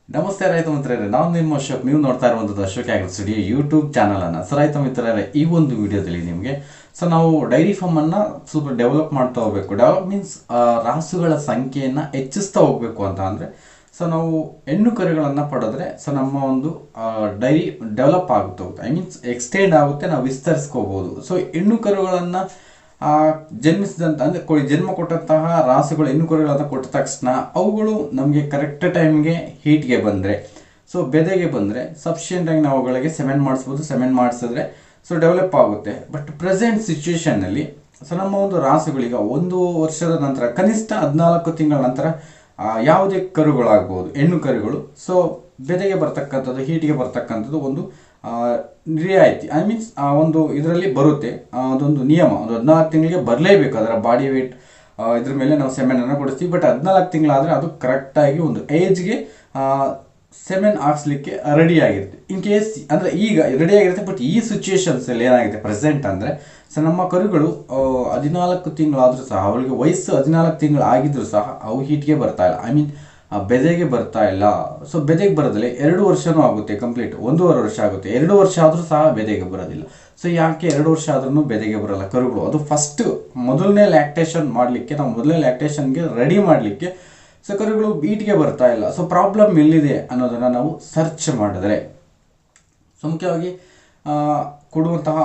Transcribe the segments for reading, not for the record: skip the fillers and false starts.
ನಮಸ್ತೆ ರೈತ ಮಿತ್ರರೇ, ನಾವು ನಿಮ್ಮ ಅಶೋಕ್. ನೀವು ನೋಡ್ತಾ ಇರುವಂಥದ್ದು ಅಶೋಕ್ ಆಗ್ರೋ ಸ್ಟುಡಿಯೋ ಯೂಟ್ಯೂಬ್ ಚಾನಲನ್ನು. ರೈತ ಮಿತ್ರರೇ, ಈ ಒಂದು ವಿಡಿಯೋದಲ್ಲಿ ನಿಮಗೆ ನಾವು ಡೈರಿ ಫಾರ್ಮನ್ನು ಸ್ವಲ್ಪ ಡೆವಲಪ್ ಮಾಡ್ತಾ ಹೋಗಬೇಕು. ಡೆವಲಪ್ ಮೀನ್ಸ್ ರಾಸುಗಳ ಸಂಖ್ಯೆಯನ್ನು ಹೆಚ್ಚಿಸ್ತಾ ಹೋಗಬೇಕು ಅಂತ ಅಂದರೆ ನಾವು ಹೆಣ್ಣು ಕರುಗಳನ್ನು ಪಡೆದ್ರೆ ನಮ್ಮ ಒಂದು ಡೈರಿ ಡೆವಲಪ್ ಆಗುತ್ತೆ, ಐ ಮೀನ್ಸ್ ಎಕ್ಸ್ಟೆಂಡ್ ಆಗುತ್ತೆ, ನಾವು ವಿಸ್ತರಿಸ್ಕೋಬೋದು. ಹೆಣ್ಣು ಕರುಗಳನ್ನು ಜನ್ಮಿಸಿದಂಥ ಅಂದರೆ ಜನ್ಮ ಕೊಟ್ಟಂತಹ ರಾಸುಗಳು ಹೆಣ್ಣು ಕರುಗಳನ್ನ ಕೊಟ್ಟ ತಕ್ಷಣ ಅವುಗಳು ನಮಗೆ ಕರೆಕ್ಟ್ ಟೈಮ್ಗೆ ಹೀಟ್ಗೆ ಬಂದರೆ, ಬೆದೆಗೆ ಬಂದರೆ ಸಫಿಷಿಯೆಂಟಾಗಿ ನಾವು ಅವುಗಳಿಗೆ ಸೆಮೆನ್ ಮಾಡಿಸ್ಬೋದು. ಸೆಮೆನ್ ಮಾಡಿಸಿದ್ರೆ ಡೆವಲಪ್ ಆಗುತ್ತೆ. ಬಟ್ ಪ್ರೆಸೆಂಟ್ ಸಿಚುವೇಶನ್ನಲ್ಲಿ ನಮ್ಮ ಒಂದು ರಾಸುಗಳಿಗೆ 1 ವರ್ಷದ ನಂತರ, ಕನಿಷ್ಠ 14 ತಿಂಗಳ ನಂತರ ಯಾವುದೇ ಕರುಗಳಾಗ್ಬೋದು, ಹೆಣ್ಣು ಕರುಗಳು ಬೆದೆಗೆ ಬರ್ತಕ್ಕಂಥದ್ದು, ಹೀಟಿಗೆ ಬರ್ತಕ್ಕಂಥದ್ದು ಒಂದು ರಿಯಾಯಿತಿ, ಐ ಮೀನ್ಸ್ ಆ ಒಂದು ಇದರಲ್ಲಿ ಬರುತ್ತೆ. ಅದೊಂದು ನಿಯಮ, ಒಂದು 14 ತಿಂಗಳಿಗೆ ಬರಲೇಬೇಕು. ಅದರ ಬಾಡಿ ವೇಟ್ ಇದ್ರ ಮೇಲೆ ನಾವು ಸೆಮೆನನ್ನು ಕೊಡಿಸ್ತೀವಿ. ಬಟ್ 14 ತಿಂಗಳಾದರೆ ಅದು ಕರೆಕ್ಟಾಗಿ ಒಂದು ಏಜ್ಗೆ ಸೆಮೆನ್ ಹಾಕ್ಸ್ಲಿಕ್ಕೆ ರೆಡಿ ಆಗಿರುತ್ತೆ. ಇನ್ ಕೇಸ್ ಅಂದರೆ ಈಗ ರೆಡಿ ಆಗಿರುತ್ತೆ. ಬಟ್ ಈ ಸಿಚುವೇಶನ್ಸಲ್ಲಿ ಏನಾಗಿದೆ ಪ್ರೆಸೆಂಟ್ ಅಂದರೆ ನಮ್ಮ ಕರುಗಳು 14 ತಿಂಗಳಾದರೂ ಸಹ, ಅವಳಿಗೆ ವಯಸ್ಸು 14 ತಿಂಗಳು ಆಗಿದ್ರು ಸಹ ಅವು ಹೀಟ್ಗೆ ಬರ್ತಾ ಇಲ್ಲ, ಐ ಮೀನ್ ಬೆದೆಗೆ ಬರ್ತಾ ಇಲ್ಲ. ಬೆದೆಗೆ ಬರೋದಲ್ಲಿ 2 ವರ್ಷನೂ ಆಗುತ್ತೆ, ಕಂಪ್ಲೀಟ್ 1.5 ವರ್ಷ ಆಗುತ್ತೆ. 2 ವರ್ಷ ಆದರೂ ಸಹ ಬೆದೆಗೆ ಬರೋದಿಲ್ಲ. ಯಾಕೆ 2 ವರ್ಷ ಆದ್ರೂ ಬೆದೆಗೆ ಬರೋಲ್ಲ ಕರುಗಳು? ಅದು ಫಸ್ಟ್ ಮೊದಲನೇ ಲ್ಯಾಕ್ಟೇಷನ್ ಮಾಡಲಿಕ್ಕೆ, ನಾವು ಮೊದಲನೇ ಲ್ಯಾಕ್ಟೇಷನ್ಗೆ ರೆಡಿ ಮಾಡಲಿಕ್ಕೆ ಕರುಗಳು ಹೀಟ್ಗೆ ಬರ್ತಾ ಇಲ್ಲ. ಪ್ರಾಬ್ಲಮ್ ಎಲ್ಲಿದೆ ಅನ್ನೋದನ್ನು ನಾವು ಸರ್ಚ್ ಮಾಡಿದ್ರೆ ಮುಖ್ಯವಾಗಿ ಕೊಡುವಂತಹ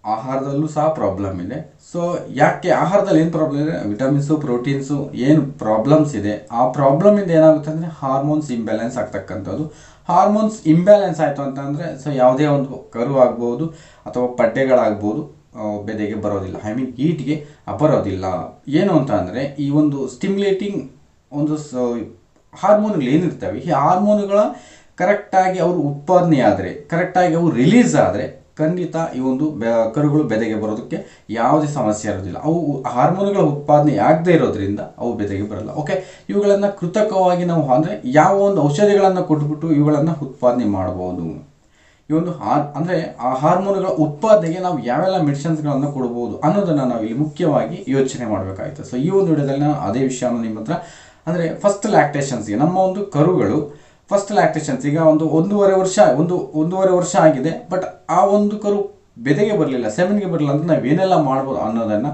ಆಹಾರದಲ್ಲೂ ಸಹ ಪ್ರಾಬ್ಲಮ್ ಇದೆ. ಯಾಕೆ ಆಹಾರದಲ್ಲಿ ಏನು ಪ್ರಾಬ್ಲಮ್ ಇದೆ? ವಿಟಮಿನ್ಸು, ಪ್ರೋಟೀನ್ಸು ಏನು ಪ್ರಾಬ್ಲಮ್ಸ್ ಇದೆ, ಆ ಪ್ರಾಬ್ಲಮಿಂದ ಏನಾಗುತ್ತೆ ಅಂದರೆ ಹಾರ್ಮೋನ್ಸ್ ಇಂಬ್ಯಾಲೆನ್ಸ್ ಆಗ್ತಕ್ಕಂಥದ್ದು. ಹಾರ್ಮೋನ್ಸ್ ಇಂಬ್ಯಾಲೆನ್ಸ್ ಆಯಿತು ಅಂತಂದರೆ ಯಾವುದೇ ಒಂದು ಕರು ಆಗ್ಬೋದು ಅಥವಾ ಪಡ್ಡೆಗಳಾಗ್ಬೋದು ಬೆದೆಗೆ ಬರೋದಿಲ್ಲ, ಐ ಮೀನ್ ಹೀಟ್ಗೆ ಬರೋದಿಲ್ಲ. ಏನು ಅಂತ ಅಂದರೆ ಈ ಒಂದು ಸ್ಟಿಮ್ಯುಲೇಟಿಂಗ್ ಒಂದು ಹಾರ್ಮೋನ್ಗಳು ಏನಿರ್ತವೆ, ಈ ಹಾರ್ಮೋನುಗಳ ಕರೆಕ್ಟಾಗಿ ಅವರು ಉತ್ಪಾದನೆ ಆದರೆ, ಕರೆಕ್ಟಾಗಿ ಅವು ರಿಲೀಸ್ ಆದರೆ ಖಂಡಿತ ಈ ಒಂದು ಕರುಗಳು ಬೆದೆಗೆ ಬರೋದಕ್ಕೆ ಯಾವುದೇ ಸಮಸ್ಯೆ ಇರೋದಿಲ್ಲ. ಅವು ಹಾರ್ಮೋನುಗಳ ಉತ್ಪಾದನೆ ಆಗದೇ ಇರೋದ್ರಿಂದ ಅವು ಬೆದೆಗೆ ಬರಲ್ಲ. ಓಕೆ, ಇವುಗಳನ್ನು ಕೃತಕವಾಗಿ ನಾವು ಅಂದರೆ ಯಾವ ಒಂದು ಔಷಧಿಗಳನ್ನು ಕೊಟ್ಬಿಟ್ಟು ಇವುಗಳನ್ನು ಉತ್ಪಾದನೆ ಮಾಡ್ಬೋದು. ಈ ಒಂದು ಅಂದರೆ ಆ ಹಾರ್ಮೋನುಗಳ ಉತ್ಪಾದನೆಗೆ ನಾವು ಯಾವೆಲ್ಲ ಮೆಡಿಸಿನ್ಸ್ಗಳನ್ನು ಕೊಡ್ಬೋದು ಅನ್ನೋದನ್ನು ನಾವು ಇಲ್ಲಿ ಮುಖ್ಯವಾಗಿ ಯೋಚನೆ ಮಾಡಬೇಕಾಯಿತು. ಈ ಒಂದು ವಿಡಿಯೋದಲ್ಲಿ ನಾನು ಅದೇ ವಿಷಯವನ್ನು ನಿಮ್ಮ ಹತ್ರ ಅಂದರೆ ಫಸ್ಟ್ ಲ್ಯಾಕ್ಟೇಷನ್ಸ್ಗೆ ನಮ್ಮ ಒಂದು ಕರುಗಳು ಫಸ್ಟ್ ಲ್ಯಾಕ್ಟೇಷನ್ಸ್ ಈಗ ಒಂದೂವರೆ ವರ್ಷ ಆಗಿದೆ. ಬಟ್ ಆ ಒಂದು ಕರು ಬೆದೆಗೆ ಬರಲಿಲ್ಲ, ಸೆಮೆನ್ಗೆ ಬರಲಿಲ್ಲ ಅಂತ ನಾವೇನೆಲ್ಲ ಮಾಡ್ಬೋದು ಅನ್ನೋದನ್ನು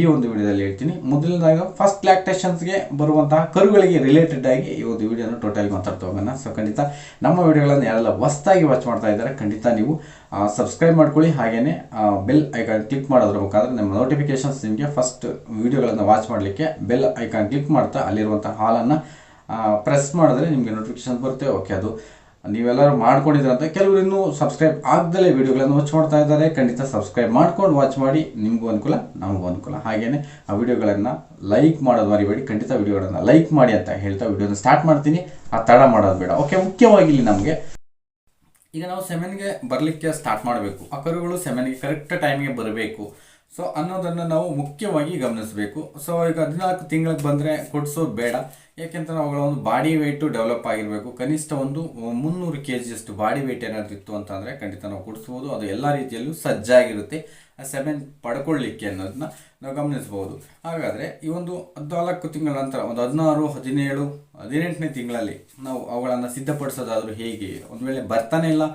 ಈ ಒಂದು ವಿಡಿಯೋದಲ್ಲಿ ಹೇಳ್ತೀನಿ. ಮೊದಲನೇದಾಗ ಫಸ್ಟ್ ಲ್ಯಾಕ್ಟೇಷನ್ಸ್ಗೆ ಬರುವಂತಹ ಕರುಗಳಿಗೆ ರಿಲೇಟೆಡ್ ಆಗಿ ಈ ಒಂದು ವಿಡಿಯೋನ ಟೋಟಲಿ ಮಾತಾಡ್ತಾ ಹೋಗೋಣ. ಖಂಡಿತ ನಮ್ಮ ವಿಡಿಯೋಗಳನ್ನು ಯಾರೆಲ್ಲ ಹೊಸದಾಗಿ ವಾಚ್ ಮಾಡ್ತಾ ಇದ್ದಾರೆ ಖಂಡಿತ ನೀವು ಸಬ್ಸ್ಕ್ರೈಬ್ ಮಾಡ್ಕೊಳ್ಳಿ. ಹಾಗೆಯೇ ಬೆಲ್ ಐಕಾನ್ ಕ್ಲಿಕ್ ಮಾಡೋದ್ರ ಮುಖಾಂತರ ನಮ್ಮ ನೋಟಿಫಿಕೇಶನ್ಸ್ ನಿಮಗೆ ಫಸ್ಟ್ ವಿಡಿಯೋಗಳನ್ನು ವಾಚ್ ಮಾಡಲಿಕ್ಕೆ ಬೆಲ್ ಐಕಾನ್ ಕ್ಲಿಕ್ ಮಾಡ್ತಾ ಅಲ್ಲಿರುವಂಥ ಹಾಲನ್ನು ಪ್ರೆಸ್ ಮಾಡಿದ್ರೆ ನಿಮಗೆ ನೋಟಿಫಿಕೇಶನ್ ಬರುತ್ತೆ. ಓಕೆ, ಅದು ನೀವೆಲ್ಲರೂ ಮಾಡ್ಕೊಂಡಿದ್ರೆ ಅಂತ. ಕೆಲವರು ಇನ್ನೂ ಸಬ್ಸ್ಕ್ರೈಬ್ ಆಗದಲ್ಲೇ ವಿಡಿಯೋಗಳನ್ನು ವಾಚ್ ಮಾಡ್ತಾ ಇದ್ದಾರೆ. ಖಂಡಿತ ಸಬ್ಸ್ಕ್ರೈಬ್ ಮಾಡ್ಕೊಂಡು ವಾಚ್ ಮಾಡಿ, ನಿಮಗೂ ಅನುಕೂಲ, ನಮಗೂ ಅನುಕೂಲ. ಹಾಗೆಯೇ ಆ ವಿಡಿಯೋಗಳನ್ನು ಲೈಕ್ ಮಾಡೋದು ಮರಿಬೇಡಿ. ಖಂಡಿತ ವಿಡಿಯೋಗಳನ್ನು ಲೈಕ್ ಮಾಡಿ ಅಂತ ಹೇಳ್ತಾ ವಿಡಿಯೋನ ಸ್ಟಾರ್ಟ್ ಮಾಡ್ತೀನಿ. ತಡ ಮಾಡೋದು ಬೇಡ. ಓಕೆ, ಮುಖ್ಯವಾಗಿ ಇಲ್ಲಿ ನಮಗೆ ಈಗ ನಾವು ಸೆಮೆನ್ಗೆ ಬರಲಿಕ್ಕೆ ಸ್ಟಾರ್ಟ್ ಮಾಡಬೇಕು. ಆ ಕರುಗಳು ಸೆಮೆನ್ಗೆ ಕರೆಕ್ಟ್ ಟೈಮ್ಗೆ ಬರಬೇಕು ಅನ್ನೋದನ್ನು ನಾವು ಮುಖ್ಯವಾಗಿ ಗಮನಿಸಬೇಕು. ಈಗ 14 ತಿಂಗಳಿಗೆ ಬಂದರೆ ಕೊಡಿಸೋದು ಬೇಡ. ಯಾಕೆಂತ ಅವುಗಳ ಒಂದು ಬಾಡಿ ವೆಯ್ಟು ಡೆವಲಪ್ ಆಗಿರಬೇಕು. ಕನಿಷ್ಠ ಒಂದು 300 kg ಅಷ್ಟು ಬಾಡಿ ವೆಯ್ಟ್ ಏನಾದ್ರು ಇತ್ತು ಅಂತಂದರೆ ಖಂಡಿತ ನಾವು ಕೊಡಿಸ್ಬೋದು. ಅದು ಎಲ್ಲ ರೀತಿಯಲ್ಲೂ ಸಜ್ಜಾಗಿರುತ್ತೆ ಸೆಮೆನ್ ಪಡ್ಕೊಳ್ಳಿಕ್ಕೆ ಅನ್ನೋದನ್ನ ನಾವು ಗಮನಿಸ್ಬೋದು. ಹಾಗಾದರೆ ಈ ಒಂದು 14 ತಿಂಗಳ ನಂತರ ಒಂದು 16, 17, 18ನೇ ತಿಂಗಳಲ್ಲಿ ನಾವು ಅವುಗಳನ್ನು ಸಿದ್ಧಪಡಿಸೋದಾದರೂ ಹೇಗೆ? ಒಂದು ವೇಳೆ ಬರ್ತಾನೆ ಇಲ್ಲ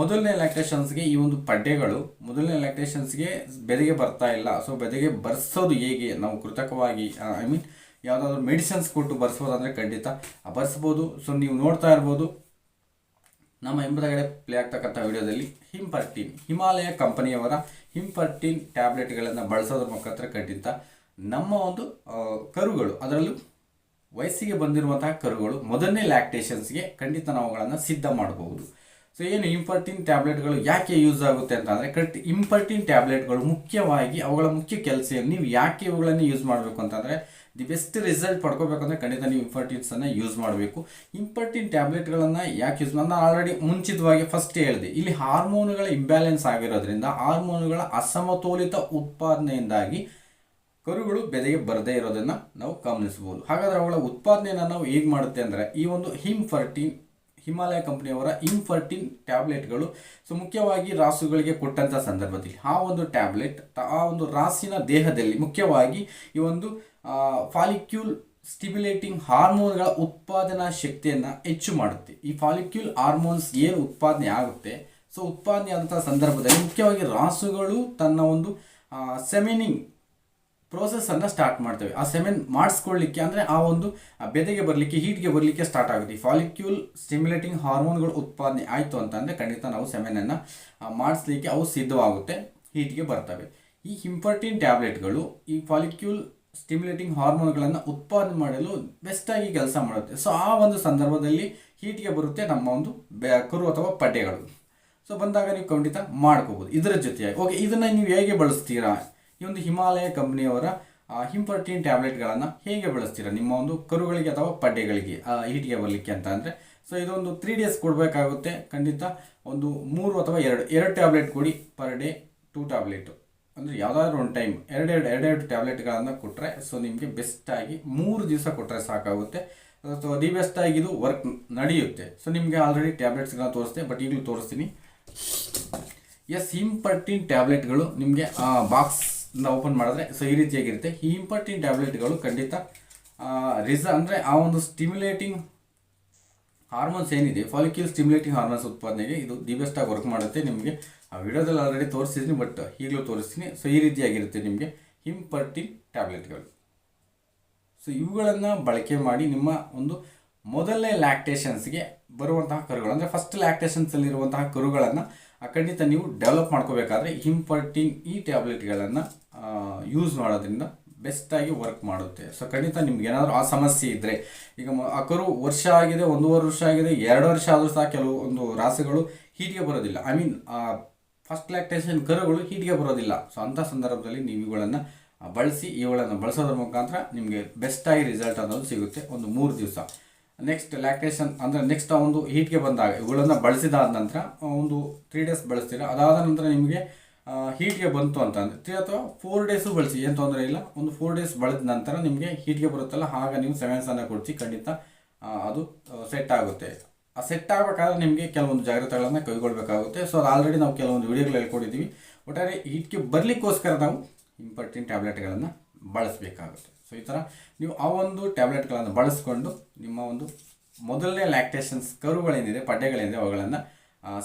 ಮೊದಲನೇ ಲ್ಯಾಕ್ಟೇಷನ್ಸ್ಗೆ, ಈ ಒಂದು ಪಡ್ಡೆಗಳು ಮೊದಲನೇ ಲ್ಯಾಕ್ಟೇಷನ್ಸ್ಗೆ ಬೆದೆಗೆ ಬರ್ತಾ ಇಲ್ಲ, ಬೆದೆಗೆ ಬರ್ಸೋದು ಹೇಗೆ? ನಾವು ಕೃತಕವಾಗಿ ಐ ಮೀನ್ ಯಾವುದಾದ್ರೂ ಮೆಡಿಸಿನ್ಸ್ ಕೊಟ್ಟು ಬರ್ಸ್ಬೋದಂದರೆ ಖಂಡಿತ ಬರ್ಸ್ಬೋದು. ನೀವು ನೋಡ್ತಾ ಇರ್ಬೋದು ನಮ್ಮ ಹಿಂಬದಿಗಡೆ ಪ್ಲೇ ಆಗ್ತಕ್ಕಂಥ ವಿಡಿಯೋದಲ್ಲಿ ಹಿಮಾಲಯ ಕಂಪನಿಯವರ ಹಿಂಪರ್ಟಿನ್ ಟ್ಯಾಬ್ಲೆಟ್ಗಳನ್ನು ಬಳಸೋದ್ರ ಮುಖಾಂತರ ಖಂಡಿತ ನಮ್ಮ ಒಂದು ಕರುಗಳು, ಅದರಲ್ಲೂ ವಯಸ್ಸಿಗೆ ಬಂದಿರುವಂತಹ ಕರುಗಳು ಮೊದಲನೇ ಲ್ಯಾಕ್ಟೇಷನ್ಸ್ಗೆ ಖಂಡಿತ ನಾವು ಅವುಗಳನ್ನು ಸಿದ್ಧ ಮಾಡಬಹುದು. ಏನು ಇಂಪರ್ಟಿನ್ ಟ್ಯಾಬ್ಲೆಟ್ಗಳು ಯಾಕೆ ಯೂಸ್ ಆಗುತ್ತೆ ಅಂತಂದರೆ, ಕರೆಕ್ಟ್ ಇಂಪರ್ಟಿನ್ ಟ್ಯಾಬ್ಲೆಟ್ಗಳು ಮುಖ್ಯವಾಗಿ ಅವುಗಳ ಮುಖ್ಯ ಕೆಲಸ ಏನು, ನೀವು ಯಾಕೆ ಇವುಗಳನ್ನು ಯೂಸ್ ಮಾಡಬೇಕು ಅಂತಂದರೆ ದಿ ಬೆಸ್ಟ್ ರಿಸಲ್ಟ್ ಪಡ್ಕೋಬೇಕಂದ್ರೆ ಖಂಡಿತ ನೀವು ಇಂಪರ್ಟಿನ್ಸನ್ನು ಯೂಸ್ ಮಾಡಬೇಕು. ಇಂಪರ್ಟಿನ್ ಟ್ಯಾಬ್ಲೆಟ್ಗಳನ್ನು ಯಾಕೆ ಯೂಸ್ ನಾನು ಆಲ್ರೆಡಿ ಮುಂಚಿತವಾಗಿ ಫಸ್ಟ್ ಹೇಳಿದೆ. ಇಲ್ಲಿ ಹಾರ್ಮೋನುಗಳ ಇಂಬ್ಯಾಲೆನ್ಸ್ ಆಗಿರೋದ್ರಿಂದ, ಹಾರ್ಮೋನುಗಳ ಅಸಮತೋಲಿತ ಉತ್ಪಾದನೆಯಿಂದಾಗಿ ಕರುಗಳು ಬೆದೆಗೆ ಬರದೇ ಇರೋದನ್ನು ನಾವು ಗಮನಿಸ್ಬೋದು. ಹಾಗಾದರೆ ಅವುಗಳ ಉತ್ಪಾದನೆಯನ್ನು ನಾವು ಹೇಗೆ ಮಾಡುತ್ತೆ ಅಂದರೆ ಈ ಒಂದು ಹಿಮಾಲಯ ಕಂಪನಿಯವರ ಇಂಫರ್ಟಿನ್ ಟ್ಯಾಬ್ಲೆಟ್ಗಳು ಮುಖ್ಯವಾಗಿ ರಾಸುಗಳಿಗೆ ಕೊಟ್ಟಂಥ ಸಂದರ್ಭದಲ್ಲಿ ಆ ಒಂದು ಟ್ಯಾಬ್ಲೆಟ್ ಆ ಒಂದು ರಾಸಿನ ದೇಹದಲ್ಲಿ ಮುಖ್ಯವಾಗಿ ಈ ಒಂದು ಫಾಲಿಕ್ಯೂಲ್ ಸ್ಟಿಮ್ಯುಲೇಟಿಂಗ್ ಹಾರ್ಮೋನ್ಗಳ ಉತ್ಪಾದನಾ ಶಕ್ತಿಯನ್ನು ಹೆಚ್ಚು ಮಾಡುತ್ತೆ. ಈ ಫಾಲಿಕ್ಯೂಲ್ ಹಾರ್ಮೋನ್ಸ್ ಏನು ಉತ್ಪಾದನೆ ಆಗುತ್ತೆ, ಸೊ ಉತ್ಪಾದನೆ ಆದಂಥ ಸಂದರ್ಭದಲ್ಲಿ ಮುಖ್ಯವಾಗಿ ರಾಸುಗಳು ತನ್ನ ಒಂದು ಸೆಮಿನಿಂಗ್ ಪ್ರೋಸೆಸ್ಸನ್ನು ಸ್ಟಾರ್ಟ್ ಮಾಡ್ತೇವೆ. ಆ ಸೆಮೆನ್ ಮಾಡಿಸ್ಕೊಳ್ಳಿಕ್ಕೆ ಅಂದರೆ ಆ ಒಂದು ಬೆದೆಗೆ ಬರಲಿಕ್ಕೆ, ಹೀಟ್ಗೆ ಬರಲಿಕ್ಕೆ ಸ್ಟಾರ್ಟ್ ಆಗುತ್ತೆ. ಈ ಫಾಲಿಕ್ಯೂಲ್ ಸ್ಟಿಮ್ಯುಲೇಟಿಂಗ್ ಹಾರ್ಮೋನ್ಗಳು ಉತ್ಪಾದನೆ ಆಯಿತು ಅಂತಂದರೆ ಖಂಡಿತ ನಾವು ಸೆಮೆನನ್ನು ಮಾಡಿಸ್ಲಿಕ್ಕೆ ಅವು ಸಿದ್ಧವಾಗುತ್ತೆ, ಹೀಟ್ಗೆ ಬರ್ತವೆ. ಈ ಹಿಂಪರ್ಟಿನ್ ಟ್ಯಾಬ್ಲೆಟ್ಗಳು ಈ ಫಾಲಿಕ್ಯೂಲ್ ಸ್ಟಿಮ್ಯುಲೇಟಿಂಗ್ ಹಾರ್ಮೋನ್ಗಳನ್ನು ಉತ್ಪಾದನೆ ಮಾಡಲು ಬೆಸ್ಟಾಗಿ ಕೆಲಸ ಮಾಡುತ್ತೆ. ಸೊ ಆ ಒಂದು ಸಂದರ್ಭದಲ್ಲಿ ಹೀಟ್ಗೆ ಬರುತ್ತೆ ನಮ್ಮ ಒಂದು ಕರು ಅಥವಾ ಪಡ್ಡೆಗಳು. ಸೊ ಬಂದಾಗ ನೀವು ಖಂಡಿತ ಮಾಡ್ಕೋಬೋದು. ಇದರ ಜೊತೆಯಾಗಿ ಓಕೆ, ಇದನ್ನು ನೀವು ಹೇಗೆ ಬಳಸ್ತೀರಾ? ಈ ಒಂದು ಹಿಮಾಲಯ ಕಂಪ್ನಿಯವರ ಹಿಂಪರ್ಟಿನ್ ಟ್ಯಾಬ್ಲೆಟ್ಗಳನ್ನು ಹೇಗೆ ಬಳಸ್ತೀರಾ ನಿಮ್ಮ ಒಂದು ಕರುಗಳಿಗೆ ಅಥವಾ ಪಡ್ಡೆಗಳಿಗೆ ಹೀಟ್ಗೆ ಬರಲಿಕ್ಕೆ ಅಂತ ಅಂದರೆ, ಸೊ ಇದೊಂದು 3 days ಕೊಡಬೇಕಾಗುತ್ತೆ. ಖಂಡಿತ ಒಂದು 3 ಅಥವಾ 2 ಟ್ಯಾಬ್ಲೆಟ್ ಕೊಡಿ ಪರ್ ಡೇ. 2 ಟ್ಯಾಬ್ಲೆಟು ಅಂದರೆ ಯಾವುದಾದ್ರೂ ಒಂದು ಟೈಮ್ ಎರಡು ಟ್ಯಾಬ್ಲೆಟ್ಗಳನ್ನು ಕೊಟ್ಟರೆ ಸೊ ನಿಮಗೆ ಬೆಸ್ಟಾಗಿ 3 ದಿವಸ ಕೊಟ್ಟರೆ ಸಾಕಾಗುತ್ತೆ. ಸೊ ದಿ ಬೆಸ್ಟಾಗಿ ಇದು ವರ್ಕ್ ನಡೆಯುತ್ತೆ. ಸೊ ನಿಮಗೆ ಆಲ್ರೆಡಿ ಟ್ಯಾಬ್ಲೆಟ್ಸ್ಗಳನ್ನ ತೋರಿಸ್ತೆ, ಬಟ್ ಈಗಲೂ ತೋರಿಸ್ತೀನಿ. ಎಸ್, ಹಿಂಪರ್ಟಿನ್ ಟ್ಯಾಬ್ಲೆಟ್ಗಳು ನಿಮಗೆ ಬಾಕ್ಸ್ನ ಓಪನ್ ಮಾಡಿದ್ರೆ ಸೊ ಈ ರೀತಿಯಾಗಿರುತ್ತೆ. ಈ ಹಿಂಪರ್ಟಿನ್ ಟ್ಯಾಬ್ಲೆಟ್ಗಳು ಖಂಡಿತ ಅಂದರೆ ಆ ಒಂದು ಸ್ಟಿಮ್ಯುಲೇಟಿಂಗ್ ಹಾರ್ಮೋನ್ಸ್ ಏನಿದೆ, ಫಾಲಿಕ್ಯೂಲ್ ಸ್ಟಿಮ್ಯುಲೇಟಿಂಗ್ ಹಾರ್ಮೋನ್ಸ್ ಉತ್ಪಾದನೆಗೆ ಇದು ದಿ ಬೆಸ್ಟಾಗಿ ವರ್ಕ್ ಮಾಡುತ್ತೆ. ನಿಮಗೆ ಆ ವಿಡಿಯೋದಲ್ಲಿ ಆಲ್ರೆಡಿ ತೋರಿಸಿದ್ದೀನಿ, ಬಟ್ ಈಗಲೂ ತೋರಿಸ್ತೀನಿ. ಸೊ ಈ ರೀತಿಯಾಗಿರುತ್ತೆ ನಿಮಗೆ ಹಿಂಪರ್ಟಿನ್ ಟ್ಯಾಬ್ಲೆಟ್ಗಳು. ಸೊ ಇವುಗಳನ್ನು ಬಳಕೆ ಮಾಡಿ ನಿಮ್ಮ ಒಂದು ಮೊದಲನೇ ಲ್ಯಾಕ್ಟೇಷನ್ಸ್ಗೆ ಬರುವಂತಹ ಕರುಗಳು, ಅಂದರೆ ಫಸ್ಟ್ ಲ್ಯಾಕ್ಟೇಷನ್ಸಲ್ಲಿರುವಂತಹ ಕರುಗಳನ್ನು ಖಂಡಿತ ನೀವು ಡೆವಲಪ್ ಮಾಡ್ಕೋಬೇಕಾದ್ರೆ ಹಿಂಪರ್ಟಿನ್ ಈ ಟ್ಯಾಬ್ಲೆಟ್ಗಳನ್ನು ಯೂಸ್ ಮಾಡೋದ್ರಿಂದ ಬೆಸ್ಟಾಗಿ ವರ್ಕ್ ಮಾಡುತ್ತೆ. ಸೊ ಖಂಡಿತ ನಿಮ್ಗೆ ಏನಾದರೂ ಆ ಸಮಸ್ಯೆ ಇದ್ದರೆ, ಈಗ ಆ ಕರು ವರ್ಷ ಆಗಿದೆ, 1.5 ವರ್ಷ ಆಗಿದೆ, 2 ವರ್ಷ ಆದರೂ ಸಹ ಕೆಲವು ಒಂದು ರಾಸುಗಳು ಹೀಟ್ಗೆ ಬರೋದಿಲ್ಲ. ಐ ಮೀನ್ ಫಸ್ಟ್ ಲ್ಯಾಕ್ಟೇಷನ್ ಕರುಗಳು ಹೀಟ್ಗೆ ಬರೋದಿಲ್ಲ. ಸೊ ಅಂಥ ಸಂದರ್ಭದಲ್ಲಿ ನೀವು ಇವುಗಳನ್ನು ಬಳಸಿ, ಇವುಗಳನ್ನು ಬಳಸೋದ್ರ ಮುಖಾಂತರ ನಿಮಗೆ ಬೆಸ್ಟಾಗಿ ರಿಸಲ್ಟ್ ಅನ್ನೋದು ಸಿಗುತ್ತೆ ಒಂದು 3 ದಿವಸ. ನೆಕ್ಸ್ಟ್ ಲ್ಯಾಕ್ಟೇಷನ್ ಅಂದರೆ ನೆಕ್ಸ್ಟ್ ಆ ಒಂದು ಹೀಟ್ಗೆ ಬಂದಾಗ ಇವುಗಳನ್ನು ಬಳಸಿದಾದ ನಂತರ ಒಂದು 3 days ಬಳಸ್ತೀರಾ. ಅದಾದ ನಂತರ ನಿಮಗೆ ಹೀಟ್ಗೆ ಬಂತು ಅಂತಂದರೆ 3 ಅಥವಾ 4 days ಬಳಸಿ, ಏನು ತೊಂದರೆ ಇಲ್ಲ. ಒಂದು 4 days ಬಳದ ನಂತರ ನಿಮಗೆ ಹೀಟ್ಗೆ ಬರುತ್ತಲ್ಲ, ಆಗ ನೀವು ಸೆಮೆನ್ಸನ್ನು ಕೊಡಿಸಿ ಖಂಡಿತ ಅದು ಸೆಟ್ ಆಗುತ್ತೆ. ಆ ಸೆಟ್ ಆಗಬೇಕಾದ್ರೆ ನಿಮಗೆ ಕೆಲವೊಂದು ಜಾಗ್ರತೆಗಳನ್ನು ಕೈಗೊಳ್ಳಬೇಕಾಗುತ್ತೆ. ಸೊ ಅದು ಆಲ್ರೆಡಿ ನಾವು ಕೆಲವೊಂದು ವಿಡಿಯೋಗಳು ಹೇಳ್ಕೊಟ್ಟಿದ್ದೀವಿ. ಒಟ್ಟಾರೆ ಹೀಟ್ಗೆ ಬರಲಿಕ್ಕೋಸ್ಕರ ನಾವು ಇಂಪಾರ್ಟೆಂಟ್ ಟ್ಯಾಬ್ಲೆಟ್ಗಳನ್ನು ಬಳಸಬೇಕಾಗುತ್ತೆ. ಸೊ ಈ ಥರ ನೀವು ಆ ಒಂದು ಟ್ಯಾಬ್ಲೆಟ್ಗಳನ್ನು ಬಳಸ್ಕೊಂಡು ನಿಮ್ಮ ಒಂದು ಮೊದಲನೇ ಲ್ಯಾಕ್ಟೇಷನ್ಸ್ ಕರುಗಳೇನಿದೆ, ಪಡ್ಡೆಗಳೇನಿದೆ, ಅವುಗಳನ್ನು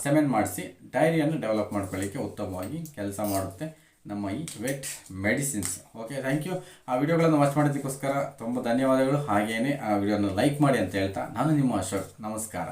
ಸೆಮೆನ್ ಮಾಡಿಸಿ ಡೈರಿಯನ್ನು ಡೆವಲಪ್ ಮಾಡ್ಕೊಳ್ಳಿಕ್ಕೆ ಉತ್ತಮವಾಗಿ ಕೆಲಸ ಮಾಡುತ್ತೆ ನಮ್ಮ ಈ vet medicines. Okay, thank you. ಆ ವಿಡಿಯೋಗಳನ್ನು ವಾಚ್ ಮಾಡೋದಕ್ಕೋಸ್ಕರ ತುಂಬ ಧನ್ಯವಾದಗಳು. ಹಾಗೆಯೇ ಆ ವಿಡಿಯೋನ ಲೈಕ್ ಮಾಡಿ ಅಂತ ಹೇಳ್ತಾ ನಾನು ನಿಮ್ಮ ಅಶೋಕ್. ನಮಸ್ಕಾರ.